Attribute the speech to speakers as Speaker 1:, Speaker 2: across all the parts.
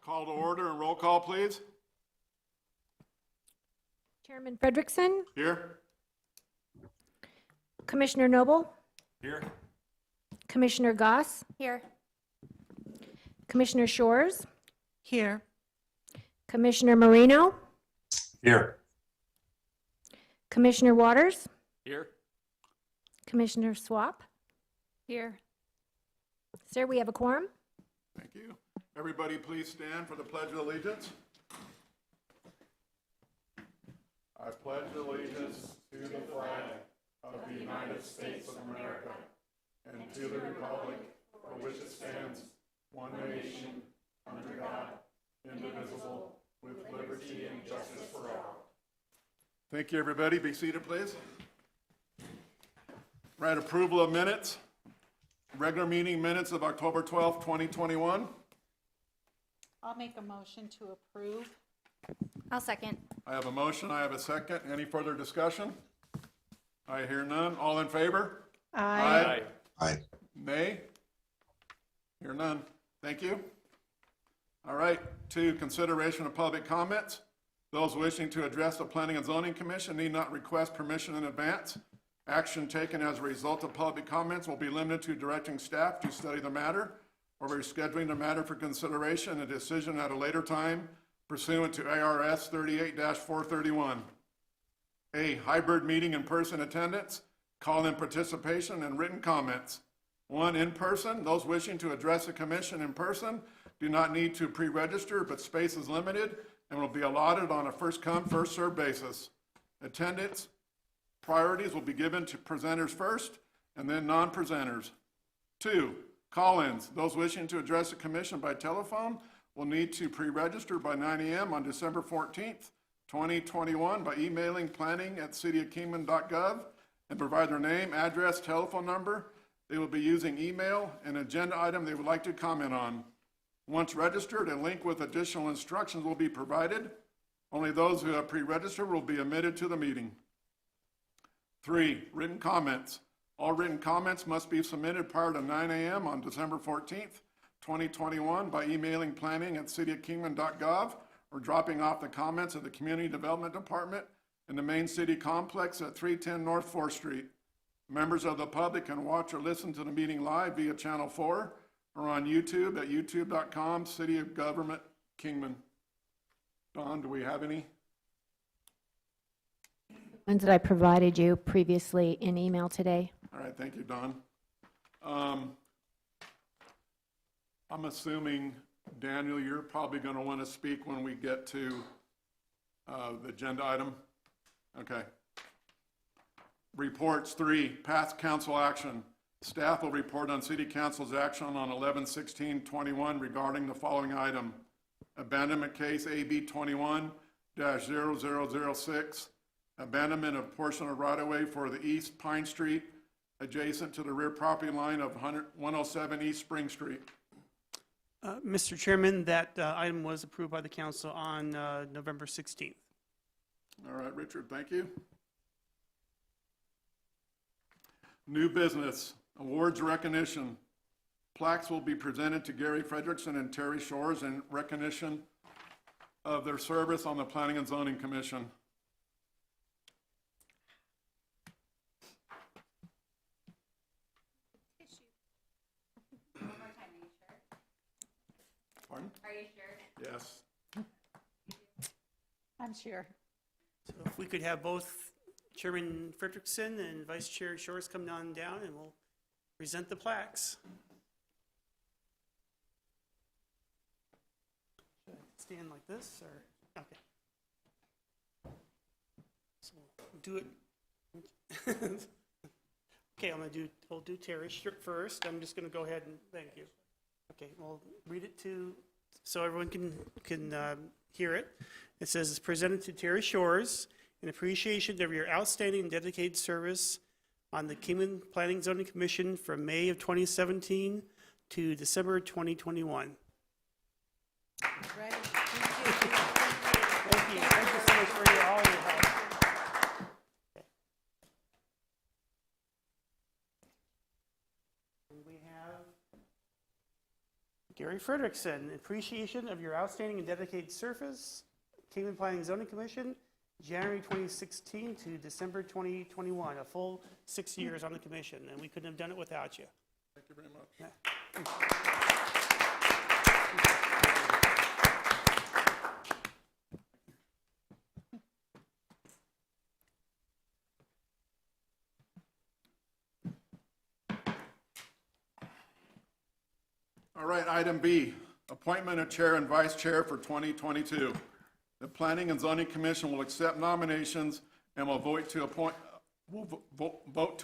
Speaker 1: Call to order and roll call, please.
Speaker 2: Chairman Frederickson,
Speaker 1: Here.
Speaker 2: Commissioner Noble,
Speaker 1: Here.
Speaker 2: Commissioner Goss,
Speaker 3: Here.
Speaker 2: Commissioner Shores,
Speaker 3: Here.
Speaker 2: Commissioner Marino,
Speaker 1: Here.
Speaker 2: Commissioner Waters,
Speaker 1: Here.
Speaker 2: Commissioner Swap.
Speaker 3: Here.
Speaker 2: Sir, we have a quorum.
Speaker 1: Thank you. Everybody please stand for the Pledge of Allegiance. I pledge allegiance to the flag of the United States of America and to the republic for which it stands, one nation, under God, indivisible, with liberty and justice for all. Thank you, everybody. Be seated, please. Right, approval of minutes. Regular meeting minutes of October 12th, 2021.
Speaker 3: I'll make a motion to approve. I'll second.
Speaker 1: I have a motion, I have a second. Any further discussion? I hear none. All in favor? Aye. Nay? Hear none. Thank you. All right, 2, consideration of public comments. Those wishing to address the Planning and Zoning Commission need not request permission in advance. Action taken as a result of public comments will be limited to directing staff to study the matter or rescheduling the matter for consideration and decision at a later time pursuant to ARS 38-431. A, hybrid meeting in-person attendance, call-in participation, and written comments. 1, in person. Those wishing to address the commission in person do not need to pre-register, but space is limited and will be allotted on a first-come, first-served basis. Attendance priorities will be given to presenters first and then non-presenters. 2, call-ins. Those wishing to address the commission by telephone will need to pre-register by 9 a.m. on December 14th, 2021 by emailing planning@cityofkingman.gov and provide their name, address, telephone number. They will be using email and agenda item they would like to comment on. Once registered, a link with additional instructions will be provided. Only those who have pre-registered will be admitted to the meeting. 3, written comments. All written comments must be submitted prior to 9 a.m. on December 14th, 2021 by emailing planning@cityofkingman.gov or dropping off the comments at the Community Development Department in the main city complex at 310 North 4th Street. Members of the public can watch or listen to the meeting live via Channel 4 or on YouTube at youtube.com, City of Government, Kingman. Don, do we have any?
Speaker 2: Ones that I provided you previously in email today.
Speaker 1: All right, thank you, Don. I'm assuming, Daniel, you're probably going to want to speak when we get to the agenda item. Okay. Reports. 3, past council action. Staff will report on City Council's action on 11/16/21 regarding the following item. Abandonment case AB 21-0006. Abandonment of portion of right-of-way for the East Pine Street adjacent to the rear property line of 107 East Spring Street.
Speaker 4: Mr. Chairman, that item was approved by the council on November 16th.
Speaker 1: All right, Richard, thank you. New business, awards recognition. Plaques will be presented to Gary Frederickson and Terry Shores in recognition of their service on the Planning and Zoning Commission. Pardon?
Speaker 3: Are you sure?
Speaker 1: Yes.
Speaker 3: I'm sure.
Speaker 4: So if we could have both Chairman Frederickson and Vice Chair Shores come down and we'll present the plaques. Should I stand like this or, okay. So we'll do it. Okay, we'll do Terry first. I'm just going to go ahead and thank you. Okay, we'll read it so everyone can hear it. It says, it's presented to Terry Shores in appreciation of your outstanding and dedicated service on the Kingman Planning and Zoning Commission from May of 2017 to December 2021.
Speaker 3: Right.
Speaker 4: Thank you. Thank you so much for all your help. Okay. And we have Gary Frederickson, appreciation of your outstanding and dedicated service, Kingman Planning and Zoning Commission, January 2016 to December 2021, a full 6 years on the commission, and we couldn't have done it without you.
Speaker 1: Thank you very much.
Speaker 4: Yeah.
Speaker 1: All right, item B, appointment of chair and vice chair for 2022. The Planning and Zoning Commission will accept nominations and will vote to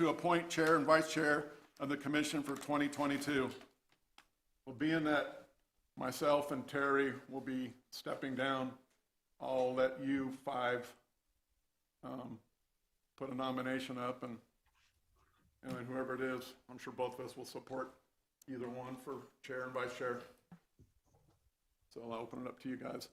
Speaker 1: appoint chair and vice chair of the commission for 2022. Well, being that myself and Terry will be stepping down, I'll let you five put a nomination up, and then whoever it is, I'm sure both of us will support either one for chair and vice chair. So I'll open it up to you guys.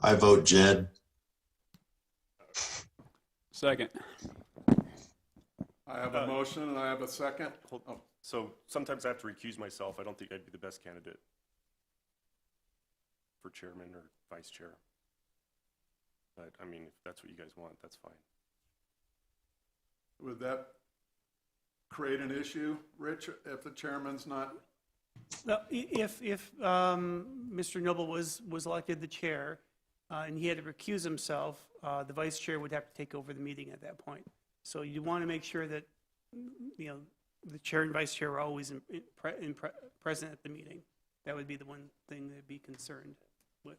Speaker 5: I vote Jed.
Speaker 6: Second.
Speaker 1: I have a motion and I have a second. Oh,
Speaker 7: So sometimes I have to recuse myself. I don't think I'd be the best candidate for chairman or vice chair. But I mean, if that's what you guys want, that's fine.
Speaker 1: would that create an issue, Rich, if the chairman's not?
Speaker 4: Well, if Mr. Noble was elected the chair and he had to recuse himself, the vice chair would have to take over the meeting at that point. So you want to make sure that, you know, the chair and vice chair are always present at the meeting. That would be the one thing they'd be concerned with.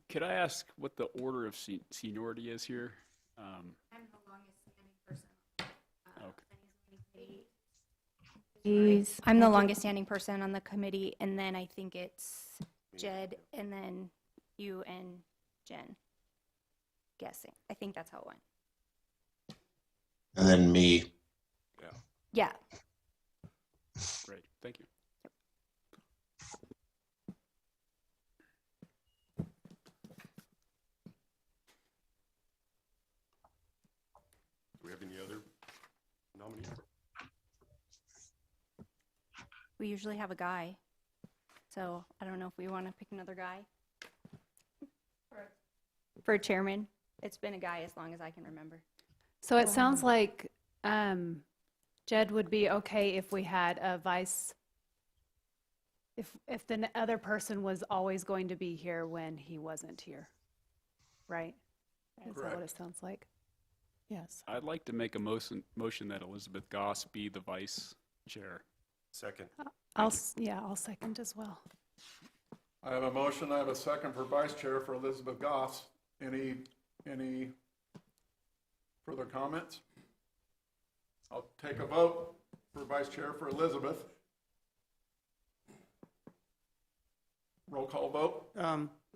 Speaker 6: Could I ask what the order of seniority is here?
Speaker 8: I'm the longest standing person.
Speaker 6: Okay.
Speaker 2: Please.
Speaker 8: I'm the longest standing person on the committee, and then I think it's Jed, and then you and Jen. Guessing. I think that's how it went.
Speaker 5: And then me.
Speaker 8: Yeah.
Speaker 6: Great, thank you.
Speaker 7: Do we have any other nominees?
Speaker 8: We usually have a guy. So I don't know if we want to pick another guy. For chairman. It's been a guy as long as I can remember.
Speaker 9: So it sounds like Jed would be okay if we had a vice, if the other person was always going to be here when he wasn't here, right? Is that what
Speaker 1: Correct.
Speaker 9: it sounds like? Yes.
Speaker 6: I'd like to make a motion that Elizabeth Goss be the vice chair.
Speaker 7: Second.
Speaker 9: I'll second as well.
Speaker 1: I have a motion, I have a second for vice chair for Elizabeth Goss. Any further comments? I'll take a vote for vice chair for Elizabeth. Roll call vote.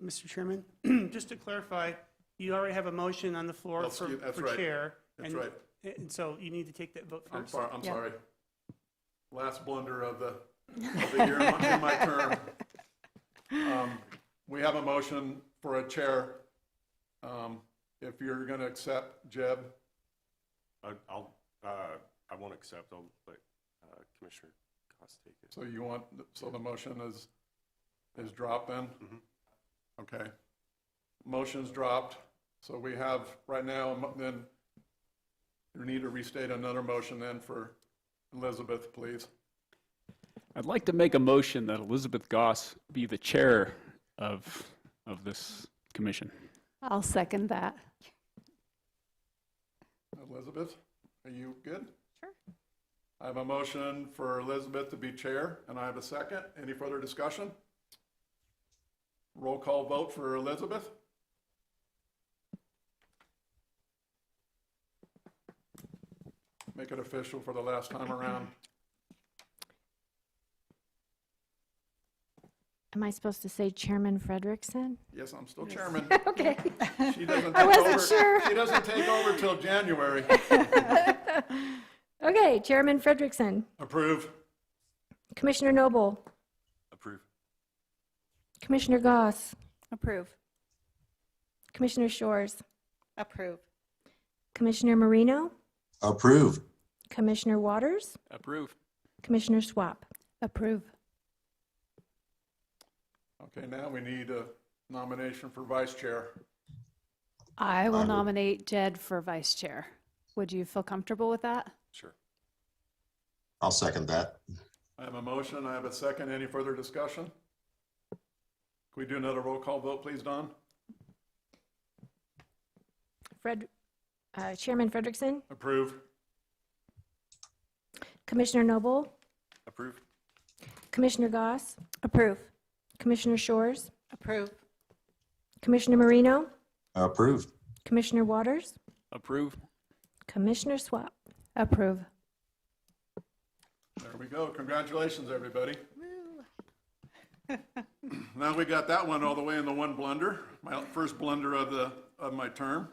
Speaker 4: Mr. Chairman, just to clarify, you already have a motion on the floor
Speaker 1: That's
Speaker 4: for
Speaker 1: right.
Speaker 4: chair.
Speaker 1: That's
Speaker 4: and-
Speaker 1: right.
Speaker 4: And so you need to take that vote
Speaker 1: I'm
Speaker 4: first.
Speaker 1: sorry, I'm
Speaker 9: Yeah.
Speaker 1: sorry. Last blunder of the year in my term. We have a motion for a chair. If you're going to accept, Jeb,
Speaker 7: I won't accept. I'll let Commissioner Cost take it.
Speaker 1: so you want, so the motion is dropped then? Okay. Motion's dropped. So we have right now, then you need to restate another motion then for Elizabeth, please.
Speaker 6: I'd like to make a motion that Elizabeth Goss be the chair of this commission.
Speaker 9: I'll second that.
Speaker 1: Elizabeth, are you good?
Speaker 8: Sure.
Speaker 1: I have a motion for Elizabeth to be chair, and I have a second. Any further discussion? Roll call vote for Elizabeth. Make it official for the last time around.
Speaker 2: Am I supposed to say Chairman Frederickson?
Speaker 1: Yes, I'm still chairman.
Speaker 2: Okay.
Speaker 1: She doesn't
Speaker 2: I
Speaker 1: take
Speaker 2: wasn't
Speaker 1: over.
Speaker 2: sure.
Speaker 1: She doesn't take over till January.
Speaker 2: Okay, Chairman Frederickson.
Speaker 1: Approve.
Speaker 2: Commissioner Noble.
Speaker 7: Approve.
Speaker 2: Commissioner Goss.
Speaker 8: Approve.
Speaker 2: Commissioner Shores,
Speaker 3: Approve.
Speaker 2: Commissioner Marino,
Speaker 5: Approve.
Speaker 2: Commissioner Waters,
Speaker 6: Approve.
Speaker 2: Commissioner Swap.
Speaker 9: Approve.
Speaker 1: Okay, now we need a nomination for vice chair.
Speaker 9: I will
Speaker 5: would-
Speaker 9: nominate Jed for vice chair. Would you feel comfortable with that?
Speaker 7: Sure.
Speaker 5: I'll second that.
Speaker 1: I have a motion, I have a second. Any further discussion? Can we do another roll call vote, please, Don?
Speaker 2: Chairman Frederickson,
Speaker 1: Approve.
Speaker 2: Commissioner Noble,
Speaker 7: Approve?
Speaker 2: Commissioner Goss. Approve. Commissioner Shores,
Speaker 3: Approve.
Speaker 2: Commissioner Marino,
Speaker 5: Approve.
Speaker 2: Commissioner Waters,
Speaker 6: Approve.
Speaker 2: Commissioner Swap.
Speaker 9: Approve.
Speaker 1: There we go. Congratulations, everybody. Now we got that one all the way in the one blunder, my first blunder of my term.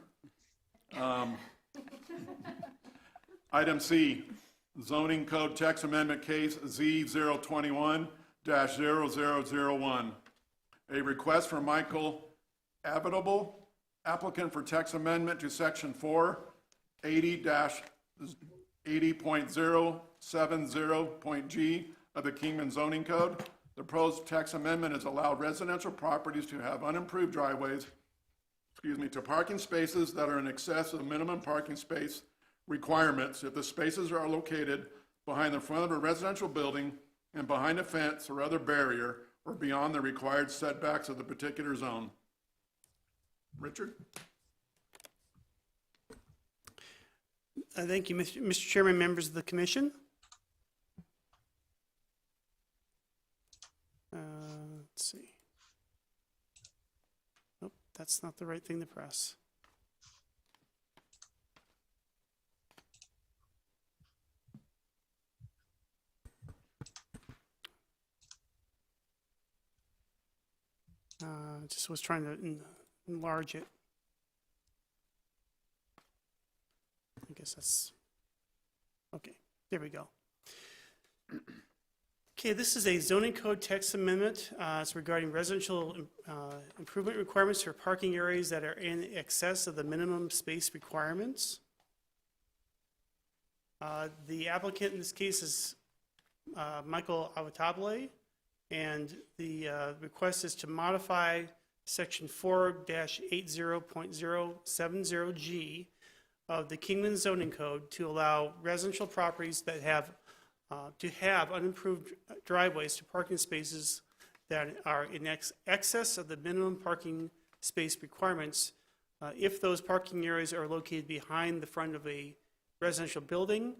Speaker 1: Item C, zoning code text amendment case Z021-0001. A request from Michael Habitable, applicant for text amendment to section 480-80.070.g of the Kingman zoning code. The proposed text amendment is allow residential properties to have unimproved driveways, to parking spaces that are in excess of minimum parking space requirements if the spaces are located behind the front of a residential building and behind a fence or other barrier or beyond the required setbacks of the particular zone. Richard?
Speaker 4: Thank you, Mr. Chairman, members of the commission. Let's see. Nope, that's not the right thing to press. Just was trying to enlarge it. I guess that's, okay, there we go. Okay, this is a zoning code text amendment. It's regarding residential improvement requirements for parking areas that are in excess of the minimum space requirements. The applicant in this case is Michael Habitable, and the request is to modify section 4-80.070G of the Kingman zoning code to allow residential properties that have to have unimproved driveways to parking spaces that are in excess of the minimum parking space requirements if those parking areas are located behind the front of a residential building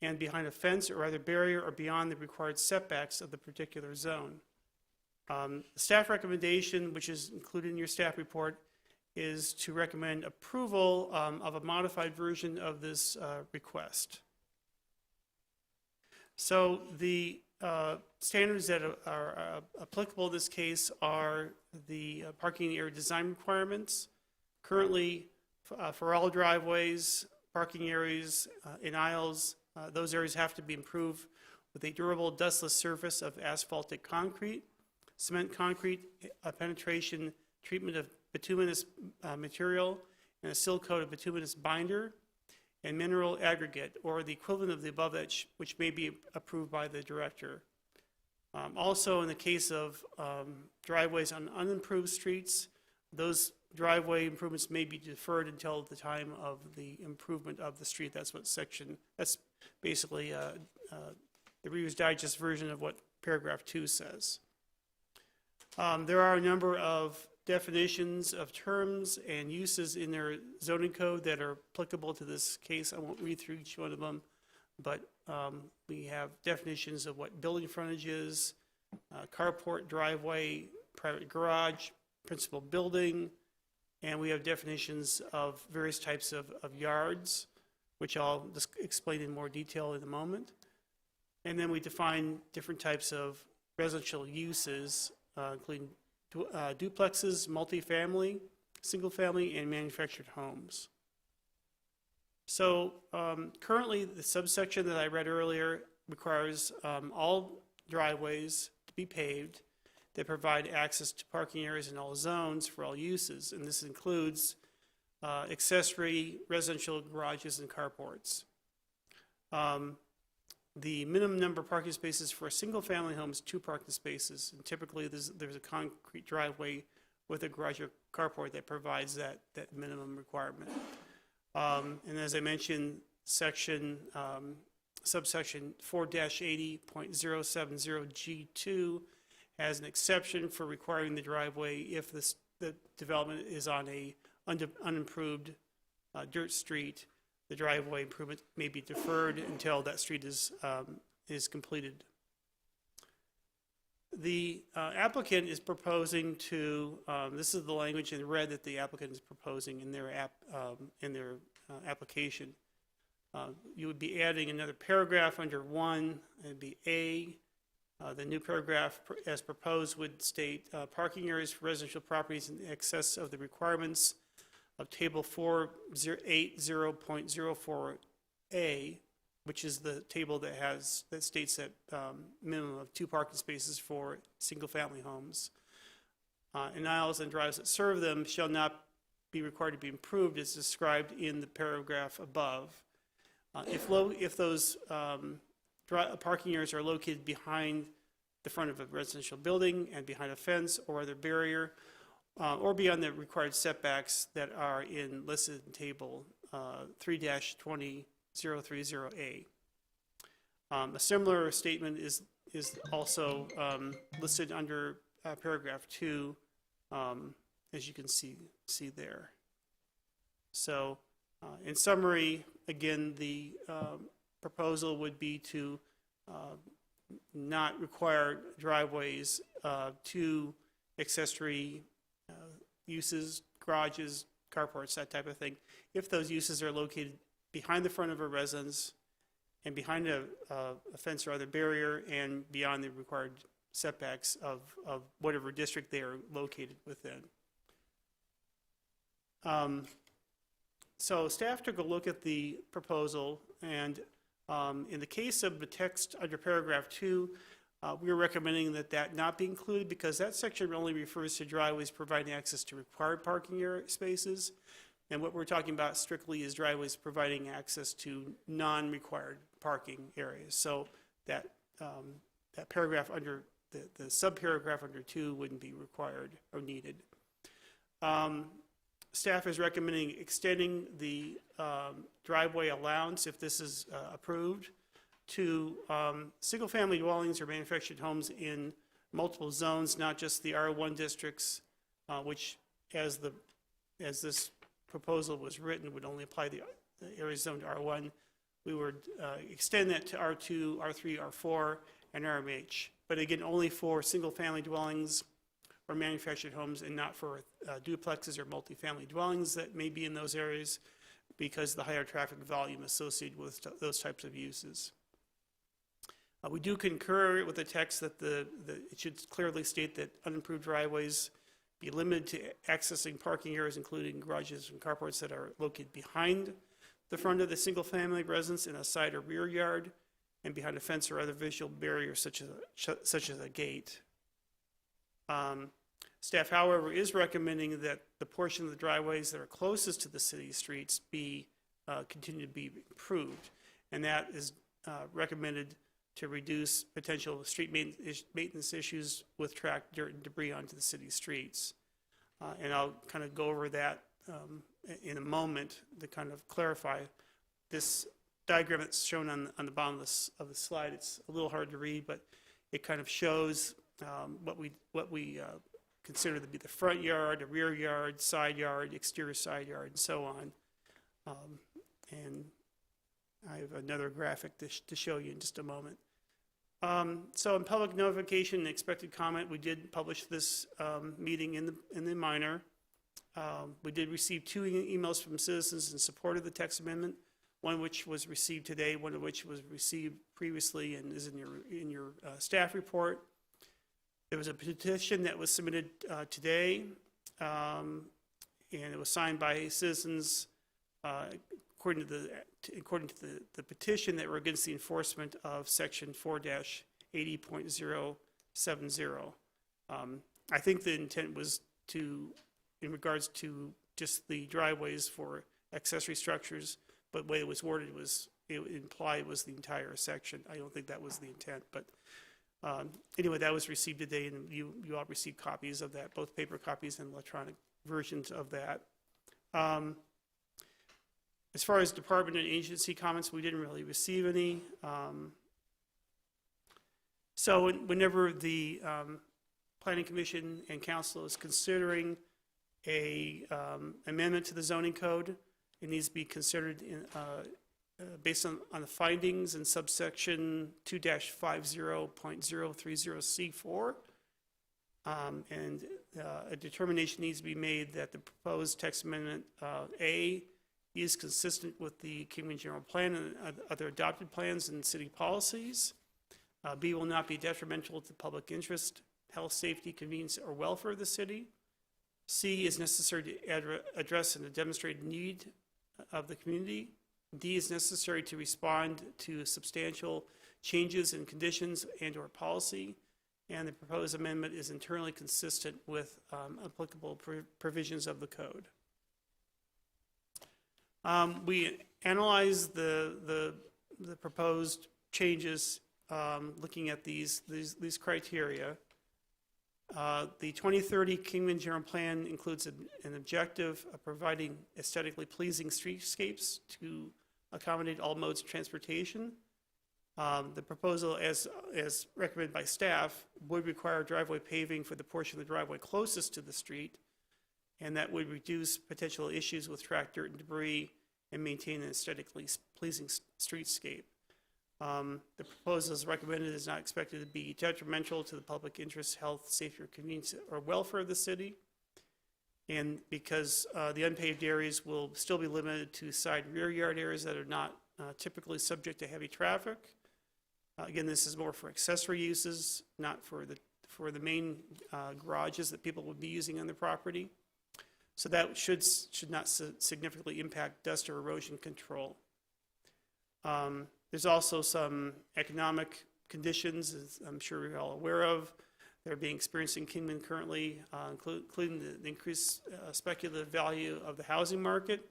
Speaker 4: and behind a fence or other barrier or beyond the required setbacks of the particular zone. The staff recommendation, which is included in your staff report, is to recommend approval of a modified version of this request. So the standards that are applicable in this case are the parking area design requirements. Currently, for all driveways, parking areas in aisles, those areas have to be improved with a durable dustless surface of asphaltic concrete, cement concrete, penetration treatment of bituminous material, and a seal coat of bituminous binder, and mineral aggregate, or the equivalent of the above, which may be approved by the director. Also, in the case of driveways on unimproved streets, those driveway improvements may be deferred until the time of the improvement of the street. That's basically the Reader's Digest version of what paragraph 2 says. There are a number of definitions of terms and uses in their zoning code that are applicable to this case. I won't read through each one of them, but we have definitions of what building frontage is, carport, driveway, private garage, principal building, and we have definitions of various types of yards, which I'll just explain in more detail in a moment. And then we define different types of residential uses, including duplexes, multifamily, single family, and manufactured homes. So currently, the subsection that I read earlier requires all driveways to be paved. that provide access to parking areas in all zones for all uses, and this includes accessory residential garages and carports. The minimum number of parking spaces for a single-family home is 2 parking spaces, and typically there's a concrete driveway with a garage or carport that provides that minimum requirement. And as I mentioned, subsection 4-80.070G2 has an exception for requiring the driveway if the development is on a unimproved dirt street. The driveway improvement may be deferred until that street is completed. The applicant is proposing to, this is the language in red that the applicant is proposing in their application. You would be adding another paragraph under 1, it'd be A. The new paragraph as proposed would state parking areas for residential properties in excess of the requirements of table 480.04A, which is the table that states that minimum of 2 parking spaces for single-family homes. And aisles and drives that serve them shall not be required to be improved as described in the paragraph above. If those parking areas are located behind the front of a residential building and behind a fence or other barrier, or beyond the required setbacks that are listed in table 3-20030A. A similar statement is also listed under paragraph 2, as you can see there. So, in summary, again, the proposal would be to not require driveways to accessory uses, garages, carports, that type of thing, if those uses are located behind the front of a residence and behind a fence or other barrier and beyond the required setbacks of whatever district they are located within. So staff took a look at the proposal, and in the case of the text under paragraph 2, we are recommending that not be included because that section only refers to driveways providing access to required parking area spaces. And what we're talking about strictly is driveways providing access to non-required parking areas. So that paragraph under, the subparagraph under 2 wouldn't be required or needed. Staff is recommending extending the driveway allowance, if this is approved, to single-family dwellings or manufactured homes in multiple zones, not just the R1 districts, which, as this proposal was written, would only apply the areas zoned R1. We would extend that to R2, R3, R4, and RMH, but again, only for single-family dwellings or manufactured homes and not for duplexes or multifamily dwellings that may be in those areas because of the higher traffic volume associated with those types of uses. We do concur with the text that it should clearly state that unimproved driveways be limited to accessing parking areas, including garages and carports that are located behind the front of the single-family residence in a side or rear yard, and behind a fence or other visual barrier such as a gate. Staff, however, is recommending that the portion of the driveways that are closest to the city streets continue to be improved, and that is recommended to reduce potential street maintenance issues with tracked dirt and debris onto the city streets. And I'll kind of go over that in a moment to kind of clarify. This diagram that's shown on the bottom of the slide, it's a little hard to read, but it kind of shows what we consider to be the front yard, a rear yard, side yard, exterior side yard, and so on. And I have another graphic to show you in just a moment. So in public notification and expected comment, we did publish this meeting in the minor. We did receive 2 emails from citizens in support of the text amendment, one which was received today, one of which was received previously and is in your staff report. There was a petition that was submitted today, and it was signed by citizens according to the petition that were against the enforcement of section 4-80.070. I think the intent was to, in regards to just the driveways for accessory structures, but the way it was worded was, it implied was the entire section. I don't think that was the intent, but anyway, that was received today, and you all received copies of that, both paper copies and electronic versions of that. As far as department and agency comments, we didn't really receive any. So whenever the Planning Commission and Council is considering a amendment to the zoning code, it needs to be considered based on the findings in subsection 2-50.030C4. And a determination needs to be made that the proposed text amendment A is consistent with the Kingman General Plan and other adopted plans and city policies. B will not be detrimental to public interest, health, safety, convenience, or welfare of the city. C is necessary to address a demonstrated need of the community. D is necessary to respond to substantial changes in conditions and/or policy. And the proposed amendment is internally consistent with applicable provisions of the code. We analyzed the proposed changes looking at these criteria. The 2030 Kingman General Plan includes an objective of providing aesthetically pleasing streetscapes to accommodate all modes of transportation. The proposal, as recommended by staff, would require driveway paving for the portion of the driveway closest to the street, and that would reduce potential issues with track dirt and debris and maintain an aesthetically pleasing streetscape. The proposal as recommended is not expected to be detrimental to the public interest, health, safety, or convenience, or welfare of the city. And because the unpaved areas will still be limited to side and rear yard areas that are not typically subject to heavy traffic. Again, this is more for accessory uses, not for the main garages that people would be using on the property. So that should not significantly impact dust or erosion control. There's also some economic conditions, as I'm sure you're all aware of, they're being experienced in Kingman currently, including the increased speculative value of the housing market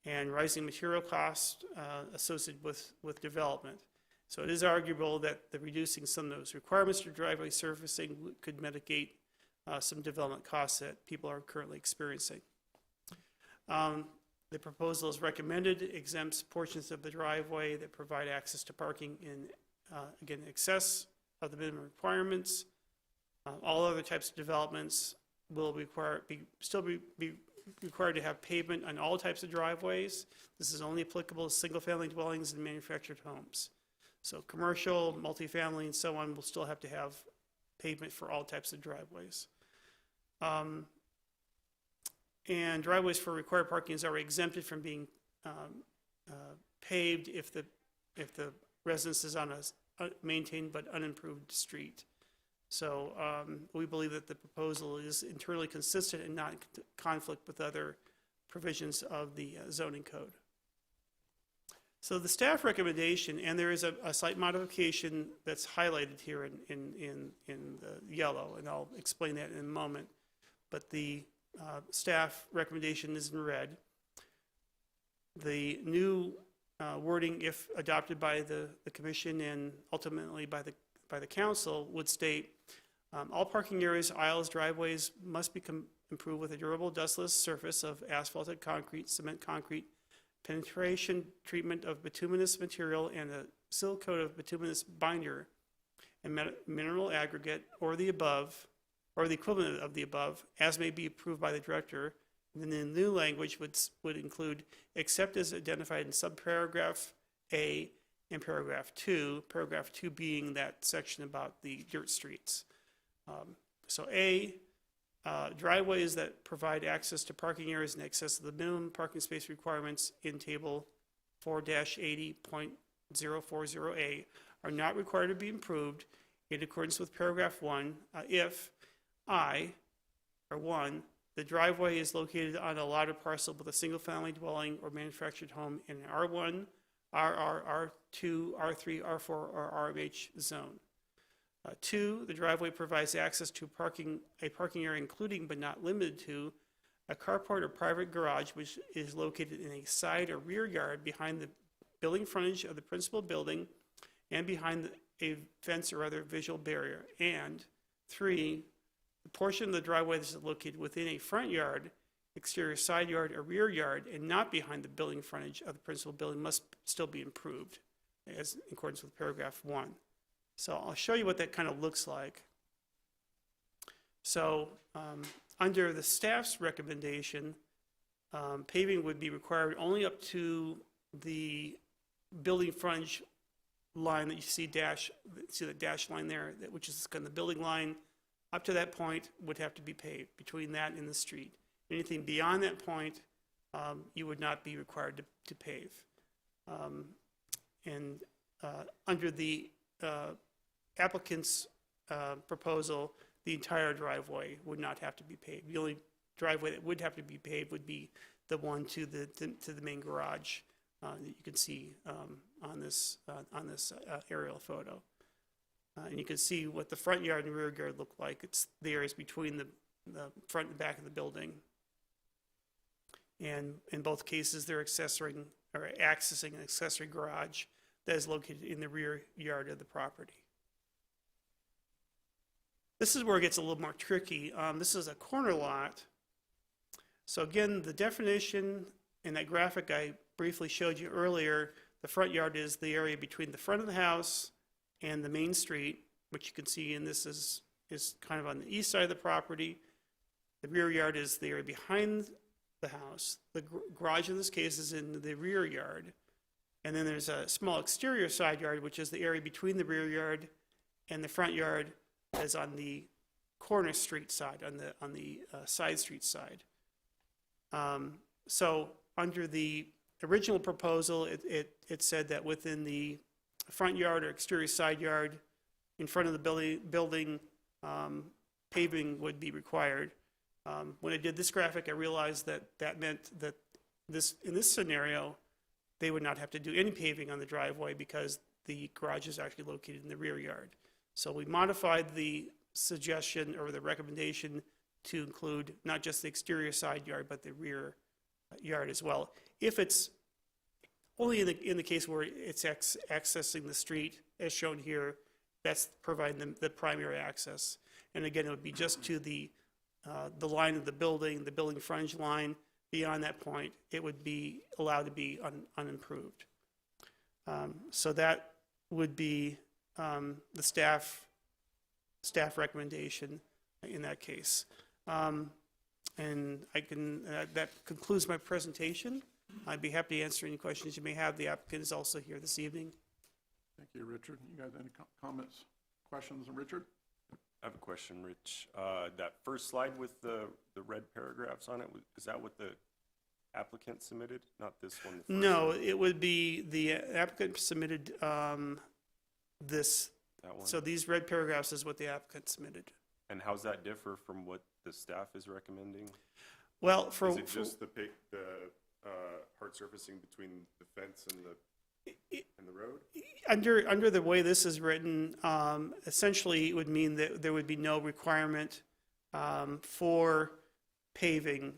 Speaker 4: and rising material costs associated with development. So it is arguable that reducing some of those requirements for driveway surfacing could mitigate some development costs that people are currently experiencing. The proposal is recommended exempts portions of the driveway that provide access to parking in, again, excess of the minimum requirements. All other types of developments will still be required to have pavement on all types of driveways. This is only applicable to single-family dwellings and manufactured homes. So commercial, multifamily, and so on will still have to have pavement for all types of driveways. And driveways for required parking is already exempted from being paved if the residence is on a maintained but unimproved street. So we believe that the proposal is internally consistent and not in conflict with other provisions of the zoning code. So the staff recommendation, and there is a slight modification that's highlighted here in the yellow, and I'll explain that in a moment, but the staff recommendation is in red. The new wording, if adopted by the commission and ultimately by the council, would state all parking areas, aisles, driveways must be improved with a durable dustless surface of asphalted concrete, cement concrete, penetration treatment of bituminous material, and a seal coat of bituminous binder and mineral aggregate or the above, or the equivalent of the above, as may be approved by the director. And then the new language would include, except as identified in subparagraph A and paragraph 2 being that section about the dirt streets. So A, driveways that provide access to parking areas in excess of the minimum parking space requirements in table 4-80.040A are not required to be improved in accordance with paragraph 1 if I, or 1, the driveway is located on a lot or parcel with a single-family dwelling or manufactured home in an R1, RR, R2, R3, R4, or RMH zone. 2, the driveway provides access to a parking area including but not limited to a carport or private garage which is located in a side or rear yard behind the building frontage of the principal building and behind a fence or other visual barrier. And 3, the portion of the driveway that is located within a front yard, exterior side yard, or rear yard, and not behind the building frontage of the principal building must still be improved, as in accordance with paragraph 1. So I'll show you what that kind of looks like. So under the staff's recommendation, paving would be required only up to the building frontage line that you see the dash line there, which is kind of the building line. Up to that point would have to be paved, between that and the street. Anything beyond that point, you would not be required to pave. Under the applicant's proposal, the entire driveway would not have to be paved. The only driveway that would have to be paved would be the one to the main garage that you can see on this aerial photo. And you can see what the front yard and rear yard look like. It's the areas between the front and back of the building. And in both cases, they're accessing an accessory garage that is located in the rear yard of the property. This is where it gets a little more tricky. This is a corner lot. So again, the definition in that graphic I briefly showed you earlier, the front yard is the area between the front of the house and the main street, which you can see, and this is kind of on the east side of the property. The rear yard is the area behind the house. The garage in this case is in the rear yard. And then there's a small exterior side yard, which is the area between the rear yard and the front yard, is on the corner street side, on the side street side. So under the original proposal, it said that within the front yard or exterior side yard in front of the building, paving would be required. When I did this graphic, I realized that meant that in this scenario, they would not have to do any paving on the driveway because the garage is actually located in the rear yard. So we modified the suggestion or the recommendation to include not just the exterior side yard, but the rear yard as well. If it's only in the case where it's accessing the street, as shown here, that's providing them the primary access. And again, it would be just to the line of the building frontage line. Beyond that point, it would be allowed to be unimproved. So that would be the staff recommendation in that case. And that concludes my presentation. I'd be happy to answer any questions you may have. The applicant is also here this evening.
Speaker 1: Thank you, Richard. You guys any comments, questions, Richard?
Speaker 7: I have a question, Rich. That first slide with the red paragraphs on it, is that what the applicant submitted? Not this one? The first
Speaker 4: No,
Speaker 7: one?
Speaker 4: it would be the applicant submitted this.
Speaker 7: That one?
Speaker 4: So these red paragraphs is what the applicant submitted.
Speaker 7: And how's that differ from what the staff is recommending?
Speaker 4: Well,
Speaker 7: Is it just the hard surfacing between the fence and the road?
Speaker 4: Under the way this is written, essentially it would mean that there would be no requirement for paving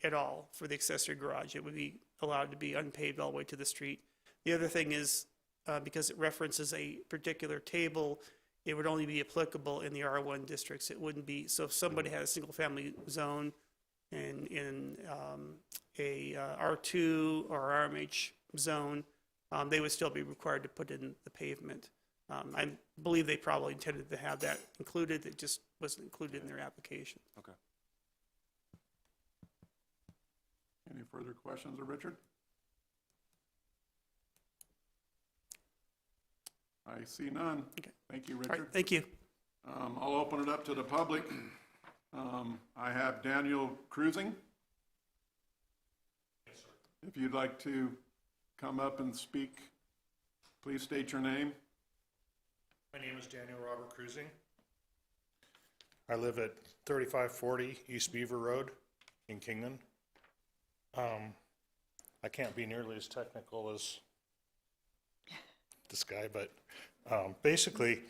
Speaker 4: at all for the accessory garage. It would be allowed to be unpaved all the way to the street. The other thing is, because it references a particular table, it would only be applicable in the R1 districts. It wouldn't be, so if somebody had a single family zone in a R2 or RMH zone, they would still be required to put in the pavement. I believe they probably intended to have that included. It just wasn't included in their application.
Speaker 7: Okay.
Speaker 1: Any further questions of Richard? I see none.
Speaker 4: Okay.
Speaker 1: Thank you,
Speaker 4: All right,
Speaker 1: Richard.
Speaker 4: thank you.
Speaker 1: I'll open it up to the public. I have Daniel Cruising. Yes, sir. If you'd like to come up and speak, please state your name.
Speaker 10: My name is Daniel Robert Cruising. I live at 3540 East Beaver Road in Kingman. I can't be nearly as technical as this guy, but basically,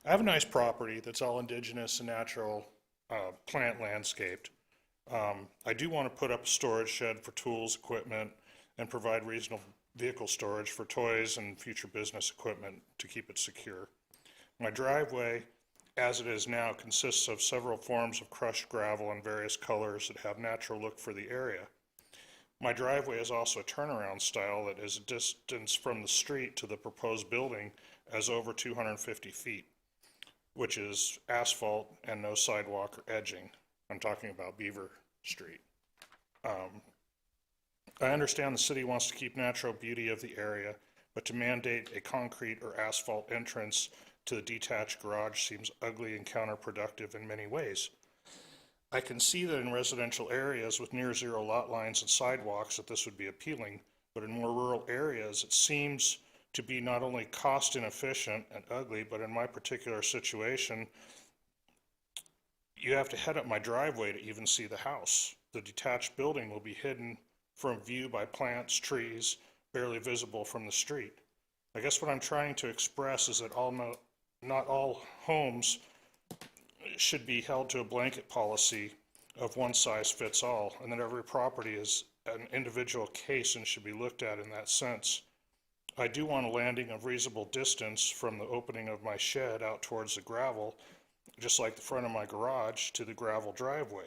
Speaker 10: I have a nice property that's all indigenous and natural, plant landscaped. I do want to put up a storage shed for tools, equipment, and provide reasonable vehicle storage for toys and future business equipment to keep it secure. My driveway, as it is now, consists of several forms of crushed gravel in various colors that have natural look for the area. My driveway is also a turnaround style that is a distance from the street to the proposed building as over 250 feet, which is asphalt and no sidewalk or edging. I'm talking about Beaver Street. I understand the city wants to keep natural beauty of the area, but to mandate a concrete or asphalt entrance to the detached garage seems ugly and counterproductive in many ways. I can see that in residential areas with near zero lot lines and sidewalks that this would be appealing, but in more rural areas it seems to be not only cost inefficient and ugly, but in my particular situation, you have to head up my driveway to even see the house. The detached building will be hidden from view by plants, trees, barely visible from the street. I guess what I'm trying to express is that not all homes should be held to a blanket policy of one size fits all, and that every property is an individual case and should be looked at in that sense. I do want a landing of reasonable distance from the opening of my shed out towards the gravel, just like the front of my garage, to the gravel driveway.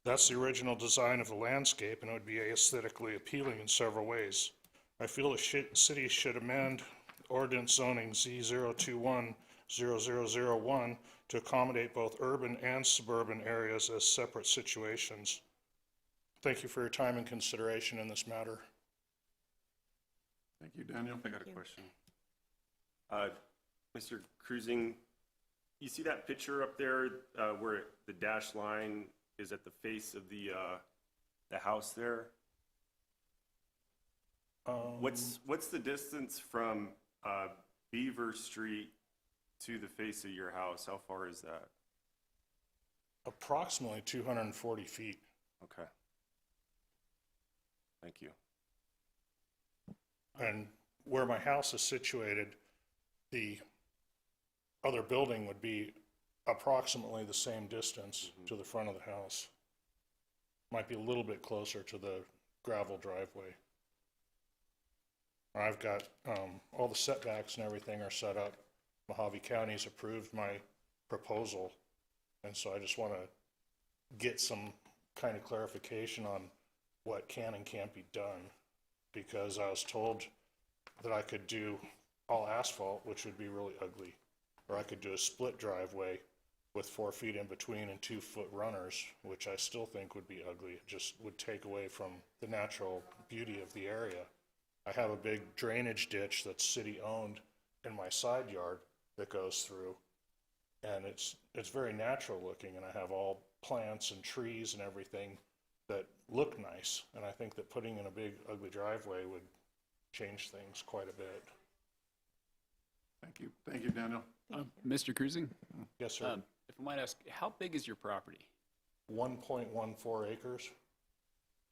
Speaker 10: That's the original design of the landscape, and it would be aesthetically appealing in several ways. I feel the city should amend ordinance zoning Z0210001 to accommodate both urban and suburban areas as separate situations. Thank you for your time and consideration in this matter.
Speaker 1: Thank you, Daniel.
Speaker 7: I got a question. Mr. Cruising, you see that picture up there where the dashed line is at the face of the house there? What's the distance from Beaver Street to the face of your house? How far is that?
Speaker 10: Approximately 240 feet.
Speaker 7: Okay. Thank you.
Speaker 10: And where my house is situated, the other building would be approximately the same distance to the front of the house. Might be a little bit closer to the gravel driveway. I've got all the setbacks and everything are set up. Mojave County's approved my proposal, and so I just want to get some kind of clarification on what can and can't be done, because I was told that I could do all asphalt, which would be really ugly, or I could do a split driveway with 4 feet in between and 2 foot runners, which I still think would be ugly. It just would take away from the natural beauty of the area. I have a big drainage ditch that's city owned in my side yard that goes through, and it's very natural looking, and I have all plants and trees and everything that look nice, and I think that putting in a big ugly driveway would change things quite a bit.
Speaker 1: Thank you. Thank you, Daniel.
Speaker 6: Mr. Cruising?
Speaker 10: Yes, sir.
Speaker 6: If I might ask, how big is your property?
Speaker 10: 1.14 acres.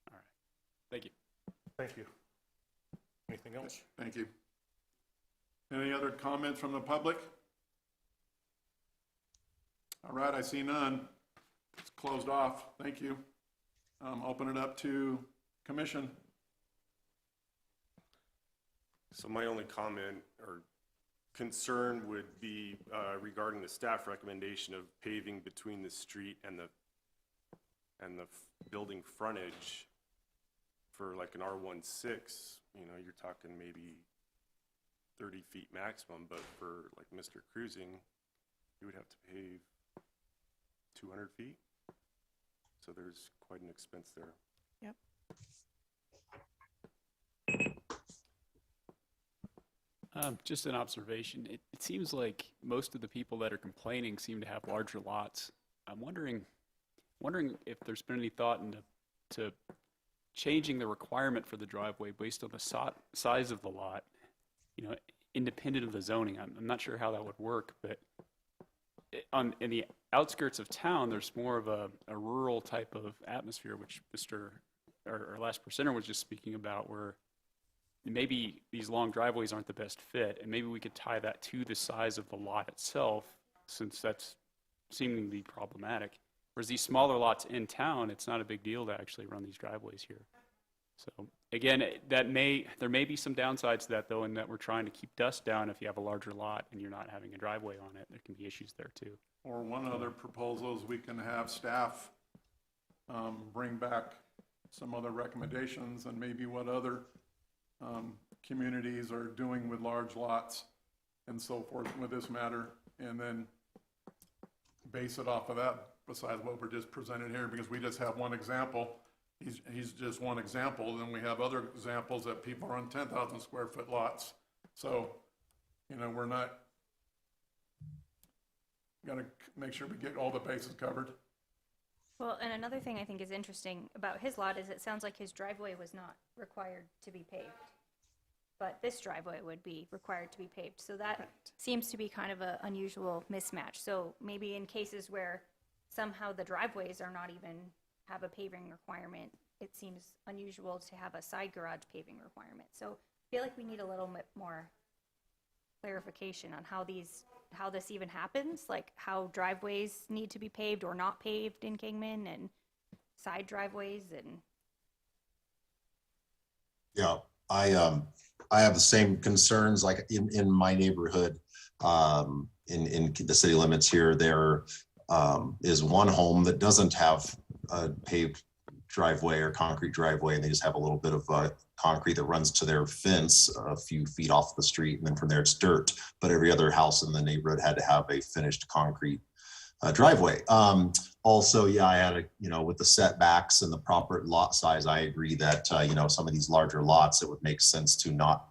Speaker 6: All right. Thank you.
Speaker 10: Thank you. Anything else?
Speaker 1: Thank you. Any other comments from the public? All right, I see none. It's closed off. Thank you. Open it up to commission.
Speaker 7: So my only comment or concern would be regarding the staff recommendation of paving between the street and the building frontage for like an R16. You know, you're talking maybe 30 feet maximum, but for like Mr. Cruising, you would have to pave 200 feet. So there's quite an expense there.
Speaker 9: Yep.
Speaker 6: Just an observation. It seems like most of the people that are complaining seem to have larger lots. I'm wondering if there's been any thought into changing the requirement for the driveway based on the size of the lot, you know, independent of the zoning. I'm not sure how that would work, but in the outskirts of town, there's more of a rural type of atmosphere, which our last presenter was just speaking about, where maybe these long driveways aren't the best fit, and maybe we could tie that to the size of the lot itself since that's seemingly problematic. Whereas these smaller lots in town, it's not a big deal to actually run these driveways here. So again, there may be some downsides to that though, in that we're trying to keep dust down. If you have a larger lot and you're not having a driveway on it, there can be issues there too.
Speaker 1: Or one other proposal is we can have staff bring back some other recommendations and maybe what other communities are doing with large lots and so forth with this matter, and then base it off of that besides what we're just presented here, because we just have one example. He's just one example. Then we have other examples that people are on 10,000 square foot lots. So, we're not going to make sure we get all the bases covered.
Speaker 8: Well, and another thing I think is interesting about his lot is it sounds like his driveway was not required to be paved. But this driveway would be required to be paved. So that seems to be kind of an unusual mismatch. So maybe in cases where somehow the driveways are not even have a paving requirement, it seems unusual to have a side garage paving requirement. So I feel like we need a little bit more clarification on how this even happens, like how driveways need to be paved or not paved in Kingman, and side driveways. And
Speaker 5: Yeah, I have the same concerns, like in my neighborhood, in the city limits here, there is one home that doesn't have a paved driveway or concrete driveway, and they just have a little bit of concrete that runs to their fence a few feet off the street, and then from there it's dirt. But every other house in the neighborhood had to have a finished concrete driveway. Also, yeah, I had with the setbacks and the proper lot size, I agree that, some of these larger lots, it would make sense to not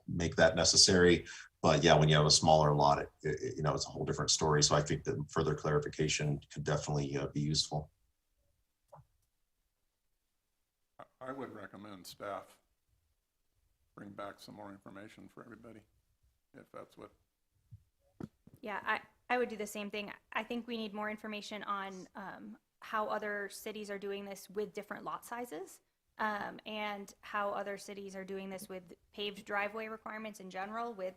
Speaker 5: make that necessary. But yeah, when you have a smaller lot, it's a whole different story. So I think that further clarification could definitely be useful.
Speaker 1: I would recommend staff bring back some more information for everybody, if that's what.
Speaker 8: yeah, I would do the same thing. I think we need more information on how other cities are doing this with different lot sizes, and how other cities are doing this with paved driveway requirements in general, with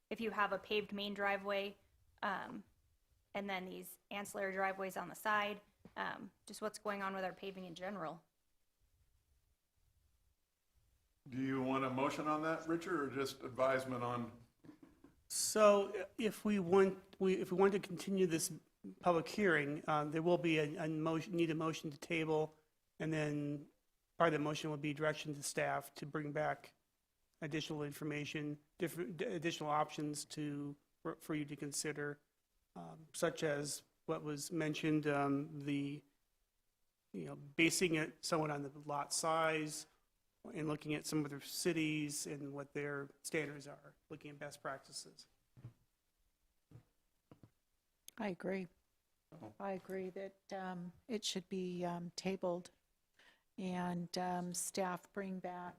Speaker 8: if you have a paved main driveway, and then these ancillary driveways on the side, just what's going on with our paving in general.
Speaker 1: Do you want a motion on that, Richard, or just advisement on?
Speaker 4: So if we want to continue this public hearing, there will be a motion, need a motion to table, and then part of the motion will be direction to staff to bring back additional information, additional options for you to consider, such as what was mentioned, basing it somewhat on the lot size, and looking at some other cities and what their standards are, looking at best practices.
Speaker 3: I agree. I agree that it should be tabled, and staff bring back,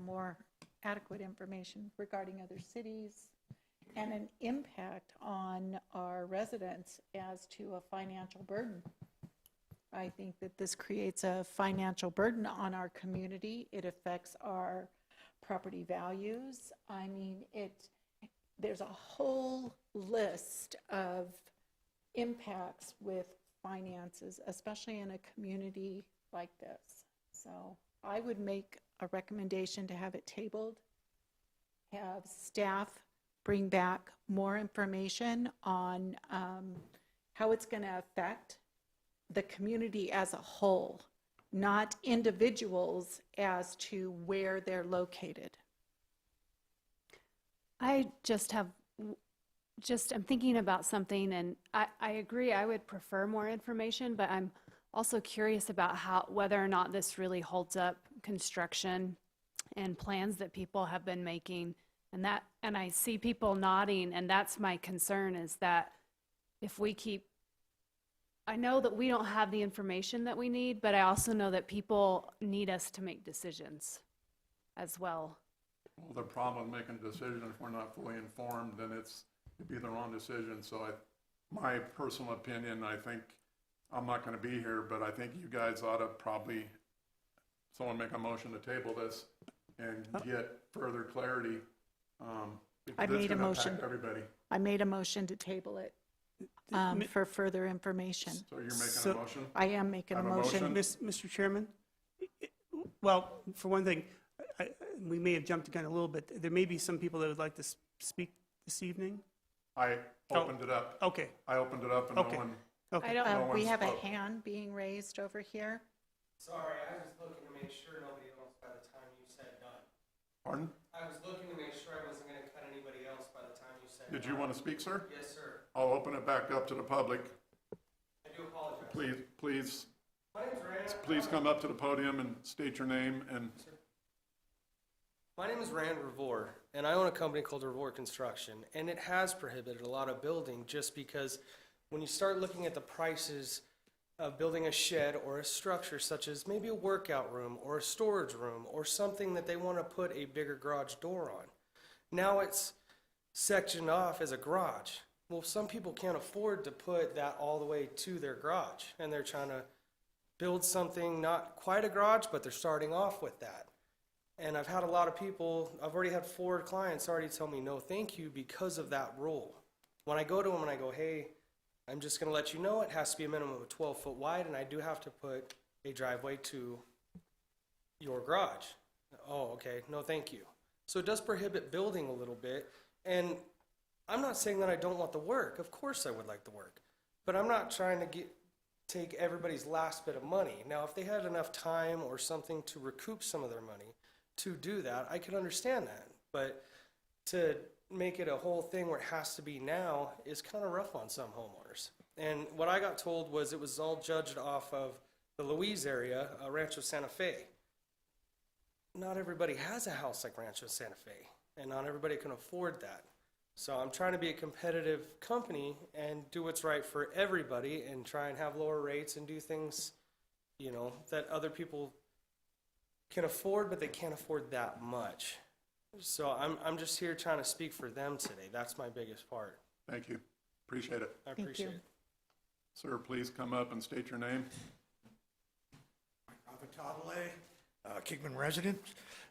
Speaker 3: more adequate information regarding other cities and an impact on our residents as to a financial burden. I think that this creates a financial burden on our community. It affects our property values. I mean, there's a whole list of impacts with finances, especially in a community like this. So I would make a recommendation to have it tabled, have staff bring back more information on how it's going to affect the community as a whole, not individuals as to where they're located.
Speaker 9: I'm thinking about something, and I agree, I would prefer more information, but I'm also curious about whether or not this really holds up construction and plans that people have been making. And I see people nodding, and that's my concern, is that if we keep, I know that we don't have the information that we need, but I also know that people need us to make decisions as well.
Speaker 1: Well, the problem with making a decision, if we're not fully informed, then it'd be the wrong decision. So my personal opinion, I think, I'm not going to be here, but I think you guys ought to probably, someone make a motion to table this and get further clarity.
Speaker 3: I made a motion.
Speaker 1: Everybody.
Speaker 3: I made a motion to table it for further information.
Speaker 1: So you're making
Speaker 4: So-
Speaker 1: a motion?
Speaker 3: I am making a
Speaker 1: Have a
Speaker 3: motion.
Speaker 1: motion?
Speaker 4: Mr. Chairman? Well, for one thing, we may have jumped the gun a little bit. There may be some people that would like to speak this evening.
Speaker 1: I opened it up.
Speaker 4: Okay,
Speaker 1: I opened it up and no
Speaker 4: Okay.
Speaker 1: one,
Speaker 4: okay.
Speaker 9: I don't,
Speaker 1: No
Speaker 3: We
Speaker 1: one
Speaker 3: have a
Speaker 1: spoke.
Speaker 3: hand being raised over here.
Speaker 11: Sorry, I was looking to make sure nobody else by the time you said done.
Speaker 1: pardon?
Speaker 11: I was looking to make sure I wasn't gonna cut anybody else by the time you said
Speaker 1: Did
Speaker 11: done.
Speaker 1: you want to speak, sir?
Speaker 11: Yes, sir.
Speaker 1: I'll open it back up to the public.
Speaker 11: I do apologize.
Speaker 1: Please
Speaker 11: My name's Rand.
Speaker 1: Please come up to the podium and state your name and,
Speaker 11: My name is Rand Revore, and I own a company called Revore Construction, and it has prohibited a lot of building just because when you start looking at the prices of building a shed or a structure such as maybe a workout room or a storage room or something that they want to put a bigger garage door on, now it's sectioned off as a garage. Well, some people can't afford to put that all the way to their garage, and they're trying to build something not quite a garage, but they're starting off with that. And I've had a lot of people, I've already had 4 clients already tell me no thank you because of that rule. When I go to them and I go, hey, I'm just going to let you know it has to be a minimum of 12 foot wide, and I do have to put a driveway to your garage. Oh, okay, no thank you. So it does prohibit building a little bit, and I'm not saying that I don't want the work. Of course I would like the work, but I'm not trying to take everybody's last bit of money. Now, if they had enough time or something to recoup some of their money to do that, I could understand that. But to make it a whole thing where it has to be now is kind of rough on some homeowners. And what I got told was it was all judged off of the Louise area, Rancho Santa Fe. Not everybody has a house like Rancho Santa Fe, and not everybody can afford that. So I'm trying to be a competitive company and do what's right for everybody and try and have lower rates and do things, you know, that other people can afford, but they can't afford that much. So I'm just here trying to speak for them today. That's my biggest part.
Speaker 1: thank you. Appreciate it.
Speaker 11: I appreciate it.
Speaker 1: Sir, please come up and state your name.
Speaker 12: Kingman resident.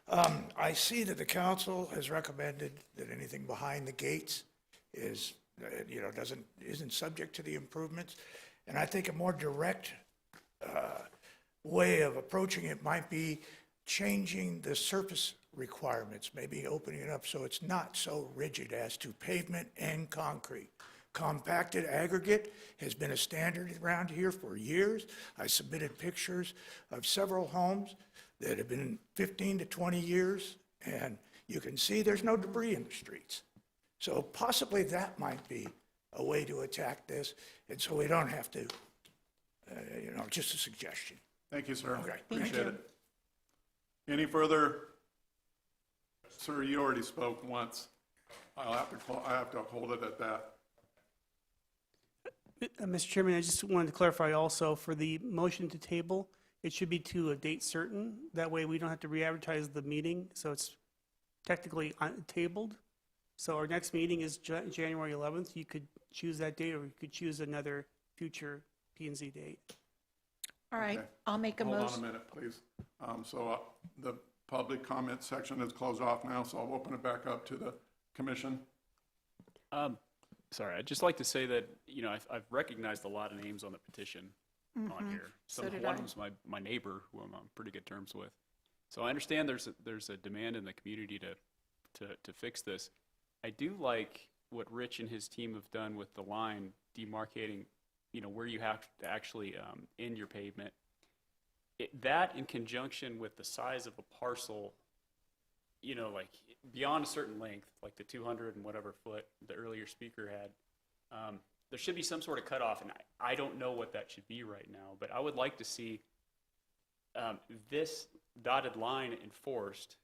Speaker 12: I see that the council has recommended that anything behind the gates is, isn't subject to the improvements. And I think a more direct way of approaching it might be changing the surface requirements, maybe opening it up so it's not so rigid as to pavement and concrete. Compacted aggregate has been a standard around here for years. I submitted pictures of several homes that have been 15 to 20 years, and you can see there's no debris in the streets. So possibly that might be a way to attack this, and so we don't have to, just a suggestion.
Speaker 1: Thank you, sir.
Speaker 12: Okay.
Speaker 1: Appreciate it. Any further? Sir, you already spoke once. I have to hold it at that.
Speaker 4: Mr. Chairman, I just wanted to clarify also, for the motion to table, it should be to a date certain. That way we don't have to re-advertise the meeting, so it's technically tabled. So our next meeting is January 11th. You could choose that date, or you could choose another future P and Z date.
Speaker 3: All right,
Speaker 1: Okay.
Speaker 3: I'll make a
Speaker 1: Hold on a
Speaker 3: motion.
Speaker 1: minute, please. The public comment section is closed off now, so I'll open it back up to the commission.
Speaker 6: Sorry, I'd just like to say that, I've recognized a lot of names on the petition on here.
Speaker 3: So
Speaker 6: One
Speaker 3: did
Speaker 6: of
Speaker 3: I.
Speaker 6: them's my neighbor, who I'm on pretty good terms with. So I understand there's a demand in the community to fix this. I do like what Rich and his team have done with the line demarcating, where you have to actually end your pavement. That in conjunction with the size of a parcel, like beyond a certain length, like the 200 and whatever foot the earlier speaker had, there should be some sort of cutoff, and I don't know what that should be right now, but I would like to see this dotted line enforced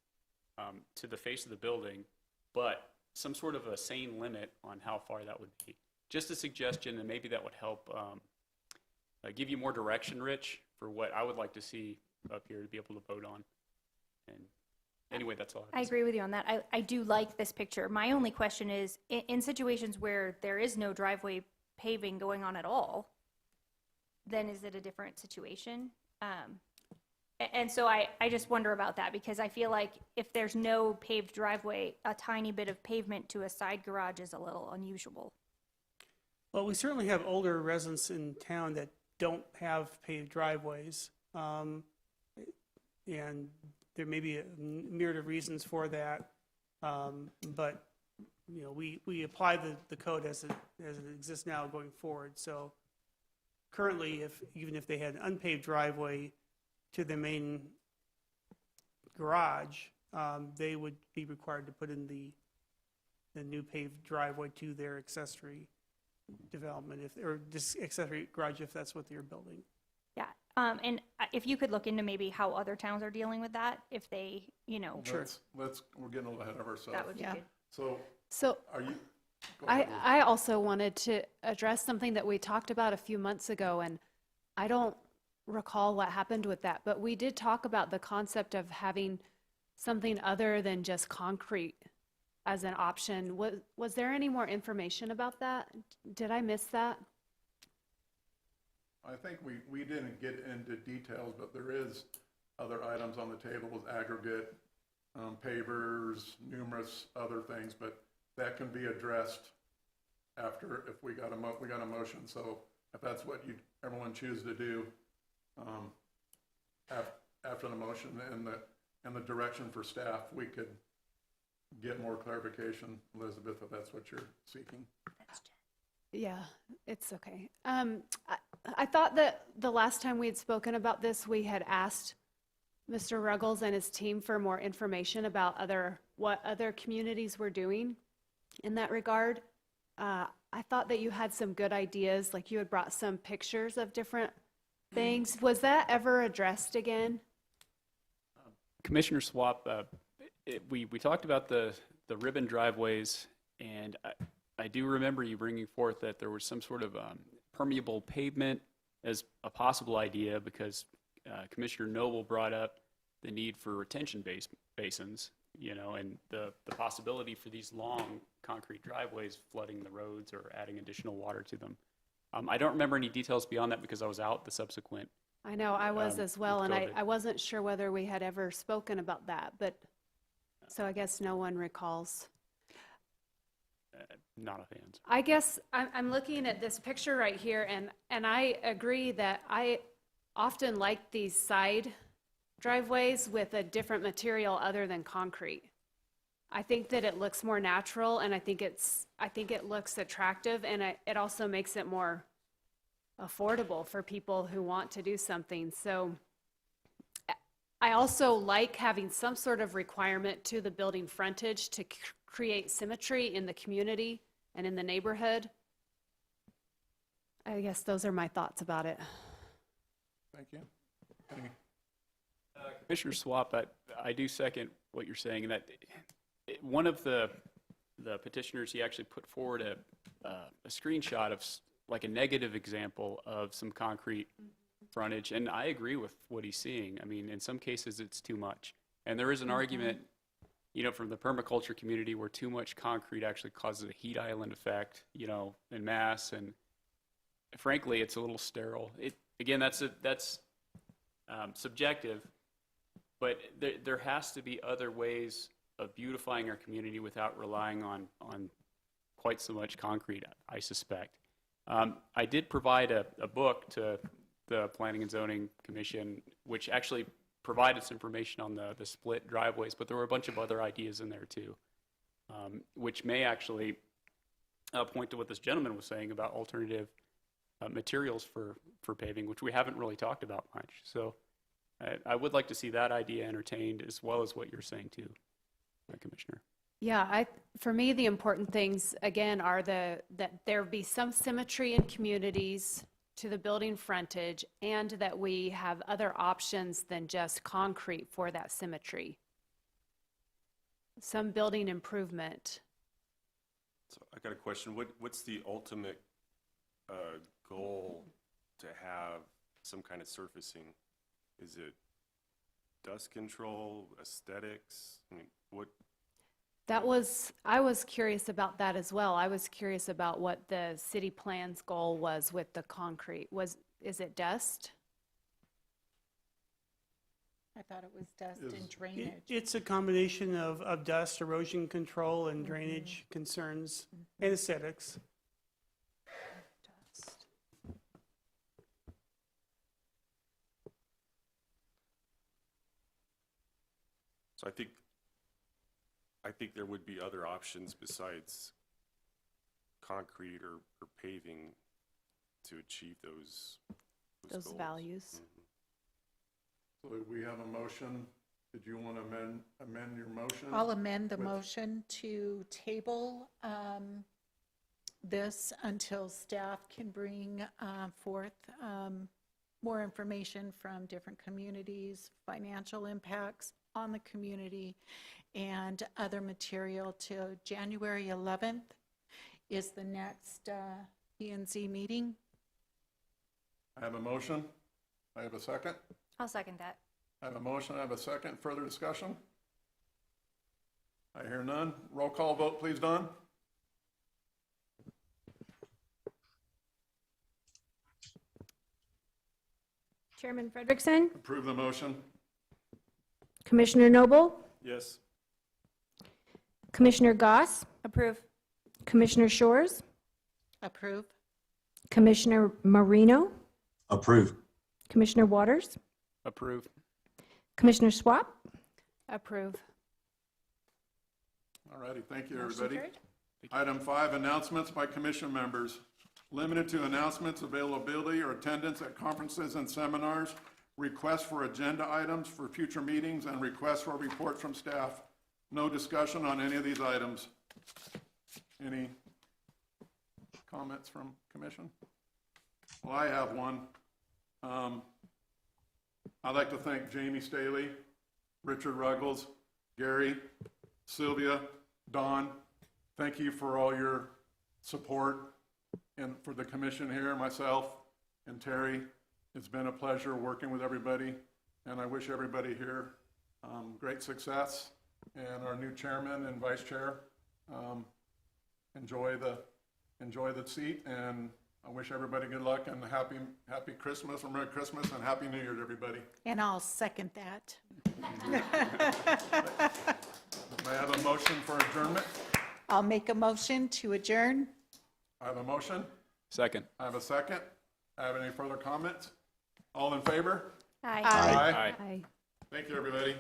Speaker 6: to the face of the building, but some sort of a sane limit on how far that would be. Just a suggestion, and maybe that would help give you more direction, Rich, for what I would like to see up here to be able to vote on. And anyway, that's all.
Speaker 8: I agree with you on that. I do like this picture. My only question is, in situations where there is no driveway paving going on at all, then is it a different situation? And so I just wonder about that, because I feel like if there's no paved driveway, a tiny bit of pavement to a side garage is a little unusual.
Speaker 4: Well, we certainly have older residents in town that don't have paved driveways. And there may be a myriad of reasons for that. But, you know, we apply the code as it exists now going forward. So currently, even if they had an unpaved driveway to the main garage, they would be required to put in the new paved driveway to their accessory development, or just accessory garage, if that's what they're building.
Speaker 8: Yeah, and if you could look into maybe how other towns are dealing with that, if they, you know,
Speaker 4: Sure.
Speaker 1: We're getting a little ahead of ourselves.
Speaker 8: that would be
Speaker 3: Yeah.
Speaker 8: good.
Speaker 1: So,
Speaker 9: So
Speaker 1: are you? Go ahead, Liz.
Speaker 9: I also wanted to address something that we talked about a few months ago, and I don't recall what happened with that, but we did talk about the concept of having something other than just concrete as an option. Was there any more information about that? Did I miss that?
Speaker 1: I think we didn't get into details, but there is other items on the table with aggregate, pavers, numerous other things, but that can be addressed after, if we got a motion. So if that's what everyone choose to do, after the motion and the direction for staff, we could get more clarification, Elizabeth, if that's what you're seeking.
Speaker 9: Yeah, it's okay. I thought that the last time we had spoken about this, we had asked Mr. Ruggles and his team for more information about what other communities were doing in that regard. I thought that you had some good ideas, like you had brought some pictures of different things. Was that ever addressed again?
Speaker 6: Commissioner Swap, we talked about the ribbon driveways, and I do remember you bringing forth that there was some sort of permeable pavement as a possible idea, because Commissioner Noble brought up the need for retention basins, you know, and the possibility for these long concrete driveways flooding the roads or adding additional water to them. I don't remember any details beyond that because I was out the subsequent.
Speaker 9: I know, I was as well,
Speaker 6: with
Speaker 9: and
Speaker 6: COVID.
Speaker 9: I wasn't sure whether we had ever spoken about that, but, so I guess no one recalls.
Speaker 6: Not offhand.
Speaker 9: I guess I'm looking at this picture right here, and I agree that I often like these side driveways with a different material other than concrete. I think that it looks more natural, and I think it looks attractive, and it also makes it more affordable for people who want to do something. So I also like having some sort of requirement to the building frontage to create symmetry in the community and in the neighborhood. I guess those are my thoughts about it.
Speaker 1: Thank you.
Speaker 6: Commissioner Swap, I do second what you're saying, and that one of the petitioners, he actually put forward a screenshot of like a negative example of some concrete frontage, and I agree with what he's seeing. I mean, in some cases, it's too much. And there is an argument, you know, from the permaculture community where too much concrete actually causes a heat island effect, you know, in mass, and frankly, it's a little sterile. Again, that's subjective, but there has to be other ways of beautifying our community without relying on quite so much concrete, I suspect. I did provide a book to the Planning and Zoning Commission, which actually provided some information on the split driveways, but there were a bunch of other ideas in there too, which may actually point to what this gentleman was saying about alternative materials for paving, which we haven't really talked about much. So I would like to see that idea entertained, as well as what you're saying too, Commissioner.
Speaker 9: Yeah, for me, the important things, again, are that there be some symmetry in communities to the building frontage, and that we have other options than just concrete for that symmetry. Some building improvement.
Speaker 7: So I got a question. What's the ultimate goal to have some kind of surfacing? Is it dust control, aesthetics? I mean, what?
Speaker 9: I was curious about that as well. I was curious about what the city plan's goal was with the concrete. Is it dust?
Speaker 3: I thought it was dust and
Speaker 4: It-
Speaker 3: drainage.
Speaker 4: It's a combination of dust, erosion control, and drainage concerns, and aesthetics.
Speaker 9: Dust.
Speaker 7: So I think there would be other options besides concrete or paving to achieve those
Speaker 9: Those
Speaker 7: goals.
Speaker 9: values.
Speaker 1: So we have a motion. Did you want to amend your motion?
Speaker 3: I'll amend the
Speaker 1: With-
Speaker 3: motion to table this until staff can bring forth more information from different communities, financial impacts on the community, and other material till January 11th is the next P&Z meeting.
Speaker 1: I have a motion. I have a second.
Speaker 8: I'll second that.
Speaker 1: I have a motion. I have a second. Further discussion? I hear none. Roll call vote, please, Don.
Speaker 2: Chairman Frederickson,
Speaker 1: Approve the motion.
Speaker 2: Commissioner Noble,
Speaker 7: Yes.
Speaker 2: Commissioner Goss,
Speaker 8: Approve.
Speaker 2: Commissioner Shores,
Speaker 3: Approve?
Speaker 2: Commissioner Marino,
Speaker 5: Approve.
Speaker 2: Commissioner Waters,
Speaker 6: Approve.
Speaker 2: Commissioner Swap.
Speaker 9: Approve.
Speaker 1: All righty, thank you,
Speaker 3: Motion
Speaker 1: everybody.
Speaker 3: carried.
Speaker 1: Item 5, announcements by commission members. Limited to announcements, availability, or attendance at conferences and seminars, requests for agenda items for future meetings, and requests for reports from staff. No discussion on any of these items. Any comments from commission? Well, I have one. I'd like to thank Jamie Staley, Richard Ruggles, Gary, Sylvia, Don. Thank you for all your support and for the commission here, myself and Terry. It's been a pleasure working with everybody, and I wish everybody here great success. And our new chairman and vice chair, enjoy the seat, and I wish everybody good luck and happy Christmas, or Merry Christmas, and Happy New Year to everybody.
Speaker 3: And I'll second that.
Speaker 1: May I have a motion for adjournment?
Speaker 3: I'll make a motion to adjourn.
Speaker 1: I have a motion.
Speaker 6: Second.
Speaker 1: I have a second. I have any further comments? All in favor?
Speaker 8: Aye.
Speaker 1: Aye.
Speaker 2: Aye.
Speaker 1: Thank you, everybody.